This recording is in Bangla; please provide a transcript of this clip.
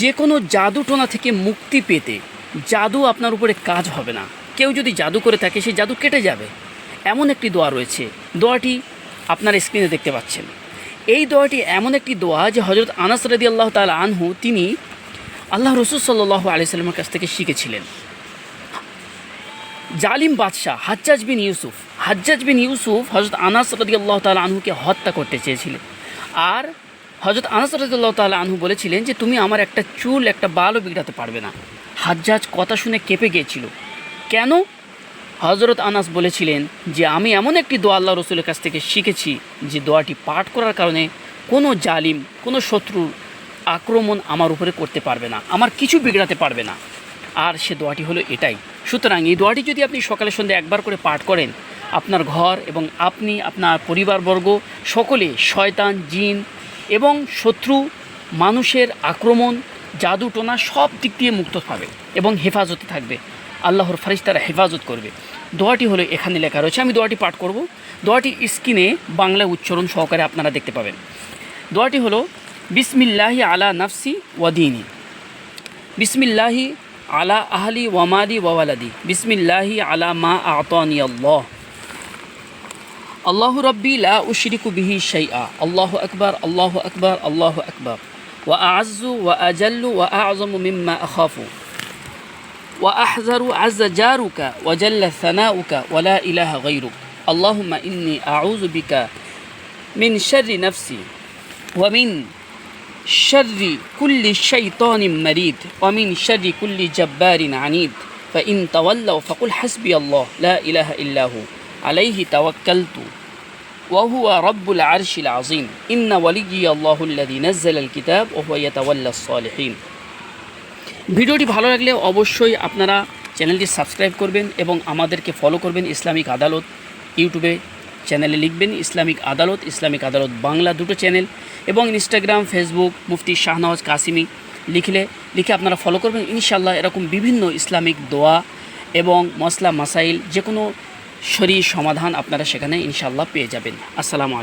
যে কোনো জাদুটোনা থেকে মুক্তি পেতে জাদু আপনার উপরে কাজ হবে না। কেউ যদি জাদু করে থাকে সেই জাদু কেটে যাবে, এমন একটি দোয়া রয়েছে। দোয়াটি আপনার স্ক্রিনে দেখতে পাচ্ছেন। এই দোয়াটি এমন একটি দোয়া যে হজরত আনাস রাদিয়াল্লাহু তাআলা আনহু তিনি আল্লাহ রসুল সাল্লাল্লাহু আলাইহি সাল্লামের কাছ থেকে শিখেছিলেন। জালিম বাদশাহ হাজ্জাজ বিন ইউসুফ হজরত আনাস রাদিয়াল্লাহু তাআলা আনহুকে হত্যা করতে চেয়েছিলেন। আর হজরত আনাস রাদিয়াল্লাহু তাআলা আনহু বলেছিলেন যে তুমি আমার একটা চুল একটা বালও বিগড়াতে পারবে না। হাজ্জাজ কথা শুনে কেঁপে গিয়েছিল। কেন? হজরত আনাস বলেছিলেন যে আমি এমন একটি দোয়া আল্লাহ রসুলের কাছ থেকে শিখেছি যে দোয়াটি পাঠ করার কারণে কোনো জালিম কোনো শত্রুর আক্রমণ আমার উপরে করতে পারবে না, আমার কিছু বিগড়াতে পারবে না। আর সে দোয়াটি হলো এটাই। সুতরাং এই দোয়াটি যদি আপনি সকালে সন্ধ্যে একবার করে পাঠ করেন, আপনার ঘর এবং আপনি আপনার পরিবারবর্গ সকলে শয়তান জিন এবং শত্রু মানুষের আক্রমণ জাদুটোনা সব দিক দিয়ে মুক্ত পাবে এবং হেফাজতে থাকবে। আল্লাহর ফারিস্তারা হেফাজত করবে। দোয়াটি হলো এখানে লেখা রয়েছে, আমি দোয়াটি পাঠ করব। দোয়াটি স্ক্রিনে বাংলা উচ্চারণ সহকারে আপনারা দেখতে পাবেন। দোয়াটি হলো বিসমিল্লাহি আলা নাফসি ওয়াদিনী, বিসমিল্লাহি আলা আহলি ওয়ামালি ওয়াওয়ালাদি, বিসমিল্লাহি আলা মা আতানি আল্লাহ, আল্লাহু রব্বি লা উশরিকু বিহি শাইআ, আল্লাহু আকবার আল্লাহু আকবার আল্লাহু আকবার, ওয়া আ'আজ্জু ওয়া আজাল্লু ওয়া আ'যামু মিম্মা আখাফু ওয়া আহযারু আযযা জারুকা ওয়া জাল্লা সানাউকা ওয়া লা ইলাহা গায়রুক, আল্লাহুম্মা ইন্নী আউযু বিকা মিন শাররি নাফসি ওয়া মিন শাররি কুল্লি শাইতানিম মারিদ ওয়া মিন শাররি কুল্লি জাব্বারিন আনিদ, ফাইন তাওয়াল্লাউ ফাকুল হাসবিয়াল্লাহু লা ইলাহা ইল্লাহু আলাইহি তাওয়াক্কালতু ওয়া হুয়া রাব্বুল আরশিল আযীম, ইন্না ওয়ালিয়্যাল্লাহুল্লাযী নাযালাল কিতাব ওয়া হুয়া ইয়াতাওয়াল্লাস সালিহিন। ভিডিওটি ভালো লাগলে অবশ্যই আপনারা চ্যানেলটি সাবস্ক্রাইব করবেন এবং আমাদেরকে ফলো করবেন। ইসলামিক আদালত ইউটিউবে চ্যানেলে লিখবেন ইসলামিক আদালত বাংলা দুটো চ্যানেল, এবং ইনস্টাগ্রাম ফেসবুক মুফতি শাহনওয়াজ কাসিমি লিখে আপনারা ফলো করবেন। ইনশাআল্লাহ এরকম বিভিন্ন ইসলামিক দোয়া এবং মসলা মাসাইল যে কোনো শরীর সমাধান আপনারা সেখানে ইনশাআল্লাহ পেয়ে যাবেন। আসসালামু আলাইকুম।